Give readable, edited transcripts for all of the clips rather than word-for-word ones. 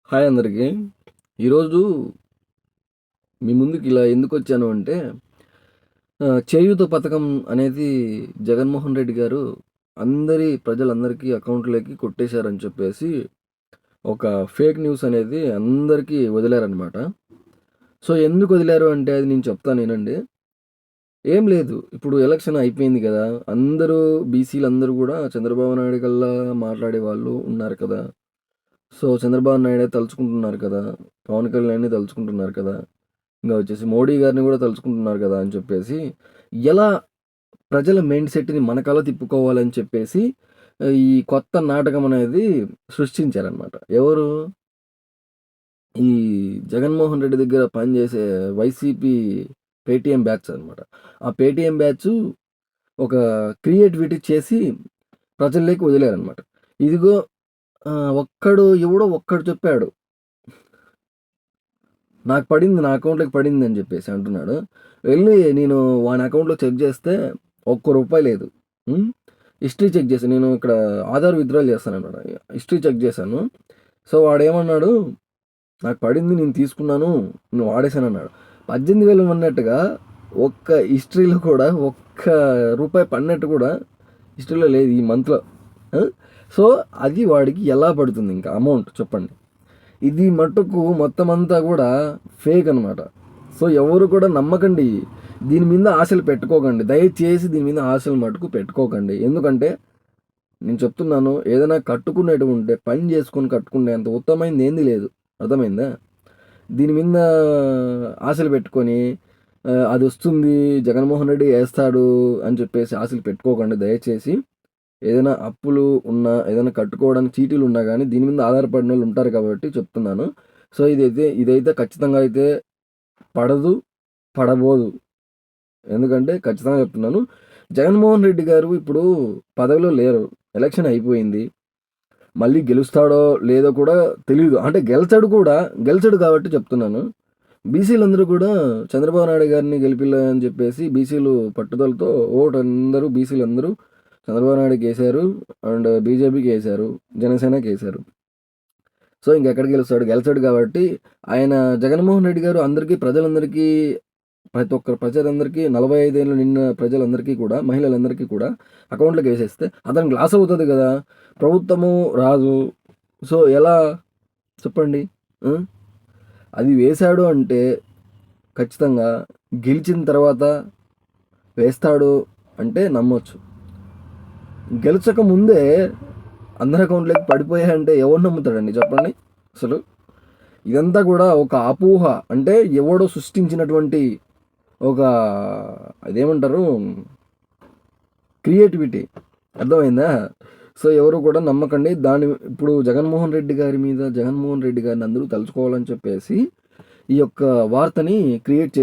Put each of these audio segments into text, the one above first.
Hi అందరికీ. ఈరోజు మీ ముందుకి ఇలా ఎందుకొచ్చాను అంటే, చేయూత పథకం అనేది జగన్మోహన్ రెడ్డి గారు ప్రజలందరికీ అకౌంట్‌లోకి కొట్టేశారని చెప్పేసి, ఒక ఫేక్ న్యూస్ అనేది అందరికీ వదిలారనమాట. సో, ఎందుకు వదిలారు అంటే అది నేను చెప్తాను ఇనండి. ఏం లేదు. ఇప్పుడు ఎలక్షన్ అయిపోయింది కదా! బీసీలందరూ గూడా చంద్రబాబు నాయుడు కల్లా మాట్లాడే వాళ్ళు ఉన్నారు కదా! సో, చంద్రబాబు నాయుడే తలుచుకుంటున్నారు కదా! పవన్ కళ్యాణ్‌ని తలుచుకుంటున్నారు కదా! ఇంగా వచ్చేసి మోడీ గారిని గూడా తలుచుకుంటున్నారు కదా! అని చెప్పేసి, ఎలా ప్రజల మైండ్ సెట్‌ని మనకలా తిప్పుకోవాలని చెప్పేసి, ఈ కొత్త నాటకం అనేది సృష్టించారనమాట. ఎవరు? ఈ జగన్మోహన్ రెడ్డి దగ్గర పనిచేసే వైసీపీ పేటీఎం బ్యాచ్ అనమాట. ఆ పేటీఎం బ్యాచు ఒక క్రియేటివిటీ చేసి ప్రజల్లోకి వదిలారనమాట. ఇదిగో ఎవడో ఒక్కడు చెప్పాడు. నా అకౌంట్‌లోకి పడిందని జెప్పేసి అంటున్నాడు. నేను వాని అకౌంట్‌లో చెక్ జేస్తే ఒక్క రూపాయి లేదు. హ్మ్. హిస్టరీ చెక్ చేశాను. నేను ఇక్కడ ఆధార్ విత్‌డ్రాల్ చేస్తానన్నమాట. హిస్టరీ చెక్ చేశాను. సో, వాడేమన్నాడు, "నాకు పడింది. నేను తీసుకున్నాను. నేను వాడేశానన్నాడు." 18,000 అన్నట్టుగా ఒక్క హిస్టరీలో కూడా ఒక్క రూపాయి పడినట్టు కూడా హిస్టరీలో లేదు ఈ మంత్‌లో. ఆ! సో, అది వాడికి ఎలా పడుతుంది ఇంకా అమౌంట్ చెప్పండి? ఇది మట్టుకు మొత్తమంతా గూడా ఫేక్ అనమాట. సో, ఎవరు కూడా నమ్మకండి. దీని మీద ఆశలు పెట్టుకోకండి. దయచేసి దీని మీద ఆశలు మటుకు పెట్టుకోకండి. ఎందుకంటే నేను చెప్తున్నాను, ఏదైనా కట్టుకునేటివి ఉంటే పని చేసుకొని కట్టుకునేంత ఉత్తమమైంది ఏంది లేదు. అర్థమైందా? దీని మీద ఆశలు పెట్టుకొని అదొస్తుంది, జగన్మోహన్ రెడ్డి ఏస్తాడు అని చెప్పేసి ఆశలు పెట్టుకోకండి దయచేసి. ఏదైనా అప్పులు ఉన్నా, ఏదైనా కట్టుకోవడానికి చీటీలున్నా గానీ, దీని మీద ఆధారపడినోళ్ళు ఉంటారు కాబట్టి చెప్తున్నాను. సో, ఇదైతే ఖచ్చితంగా అయితే పడదు, పడబోదు. ఎందుకంటే ఖచ్చితంగా చెప్తున్నాను. జగన్మోహన్ రెడ్డి గారు ఇప్పుడు పదవిలో లేరు. ఎలక్షన్ అయిపోయింది. మళ్ళీ గెలుస్తాడో లేదో కూడా తెలీదు. అంటే గెలిచాడు కాబట్టి చెప్తున్నాను. బీసీలందరూ కూడా చంద్రబాబు నాయుడు గారిని గెలిపియాలని చెప్పేసి బీసీలు పట్టుదలతో బీసీలందరూ చంద్రబాబు నాయుడుకేశారు. అండ్ బీజేపీకేశారు. జనసేనకేశారు. సో, ఇంకెక్కడ గెలుస్తాడు? గెలిచాడు కాబట్టి ఆయన జగన్మోహన్ రెడ్డి గారు ప్రజలందరికీ ప్రతి ఒక్క ప్రజలందరికీ 45 ఏళ్ళు నిండిన ప్రజలందరికీ కూడా, మహిళలందరికీ కూడా అకౌంట్‌లోకి ఏసేస్తే అతనికి లాస్ అవుతది గదా! ప్రభుత్వము రాదు. సో, ఎలా చెప్పండి? ఆ! అది వేశాడు అంటే ఖచ్చితంగా గెలిచిన తర్వాత వేస్తాడు అంటే నమ్మొచ్చు. గెలిచక ముందే అందరి అకౌంట్‌లోకి పడిపోయాయంటే ఎవడు నమ్ముతాడండి చెప్పండి అసలు? ఇదంతా కూడా ఒక అపోహ. అంటే ఎవడో సృష్టించినటువంటి ఒక అదేమంటారు క్రియేటివిటీ. అర్థమైందా? సో, ఎవరు కూడా నమ్మకండి. ఇప్పుడు జగన్మోహన్ రెడ్డి గారిని అందరూ తలుచుకోవాలని చెప్పేసి ఈ యొక్క వార్తని క్రియేట్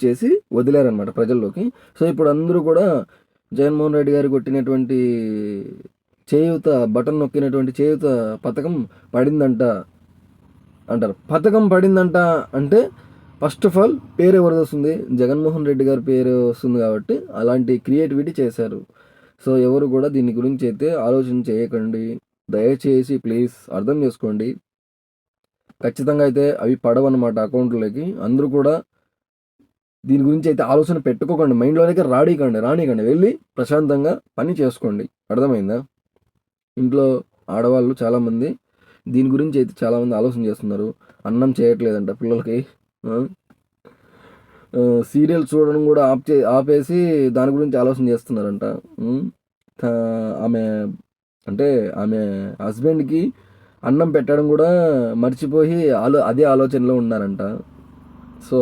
చేసి వదిలారనమాట ప్రజల్లోకి. సో, ఇప్పుడు అందరూ కూడా జగన్మోహన్ రెడ్డి గారు కొట్టినటువంటి బటన్ నొక్కినటువంటి చేయూత పథకం పడిందంట అంటారు. పథకం పడిందంట అంటే ఫస్ట్ ఆఫ్ ఆల్ పేరు ఎవరిది వస్తుంది? జగన్మోహన్ రెడ్డి గారి పేరు వస్తుంది కాబట్టి అలాంటి క్రియేటివిటీ చేశారు. సో, ఎవరు కూడా దీని గురించి అయితే ఆలోచన చేయకండి. దయచేసి ప్లీజ్ అర్థం చేసుకోండి. ఖచ్చితంగా అయితే అవి పడవన్నమాట అకౌంట్‌లోకి. అందరూ కూడా దీని గురించి అయితే ఆలోచన పెట్టుకోకండి. మైండ్‌లోనికి రానీకండి. వెళ్ళి ప్రశాంతంగా పని చేసుకోండి. అర్థమైందా? ఇంట్లో ఆడవాళ్ళు చాలామంది దీని గురించి అయితే చాలామంది ఆలోచన చేస్తున్నారు. అన్నం చేయట్లేదంట పిల్లలకి. ఆ! సీరియల్స్ చూడడం కూడా ఆపేసి దాని గురించి ఆలోచన చేస్తున్నారంట. హ్మ్. ఆమె అంటే ఆమె హస్బెండ్‌కి అన్నం పెట్టడం కూడా మర్చిపోయి అదే ఆలోచనలో ఉన్నారంట. సో,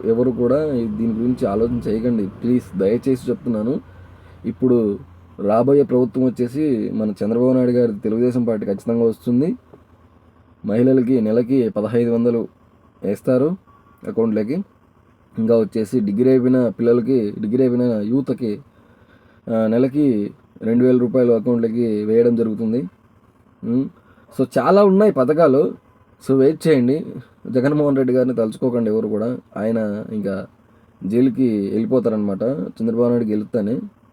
ఎవరు కూడా దీని గురించి ఆలోచన చేయకండి. ప్లీజ్ దయచేసి చెప్తున్నాను. ఇప్పుడు రాబోయే ప్రభుత్వం వచ్చేసి మన చంద్రబాబు నాయుడు గారి తెలుగుదేశం పార్టీ ఖచ్చితంగా వస్తుంది. మహిళలకి నెలకి 1500 ఏస్తారు అకౌంట్లోకి. ఇంకా వచ్చేసి డిగ్రీ అయిపోయిన యూత్‌కి నెలకి 2000 రూపాయలు అకౌంట్లోకి వేయడం జరుగుతుంది. సో, చాలా ఉన్నాయి పథకాలు. సో, వెయిట్ చేయండి. జగన్మోహన్ రెడ్డి గారిని తలుచుకోకండి ఎవరు కూడా. ఆయన ఇంకా జైలుకి వెళ్ళిపోతారనమాట.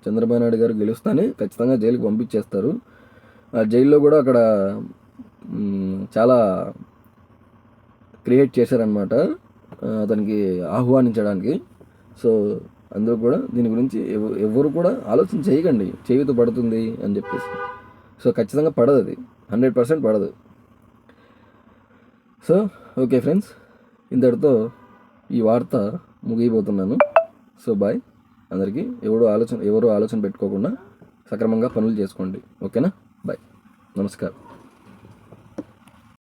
చంద్రబాబు నాయుడు గారు గెలుస్తానే ఖచ్చితంగా జైలుకి పంపించేస్తారు. ఆ జైల్లో కూడా అక్కడ చాలా క్రియేట్ చేశారనమాట అతనికి ఆహ్వానించడానికి. సో అందరూ కూడా దీని గురించి ఎవరు కూడా ఆలోచన చేయకండి, చేయుత పడుతుంది అని చెప్పేసి. సో ఖచ్చితంగా పడదు, అది 100% పడదు. సో ఓకే ఫ్రెండ్స్, ఇంతటితో ఈ వార్త ముగియబోతున్నాను. సో బాయ్ అందరికీ. ఎవరు ఆలోచన పెట్టుకోకుండా సక్రమంగా పనులు చేసుకోండి. ఓకేనా? బాయ్, నమస్కారం.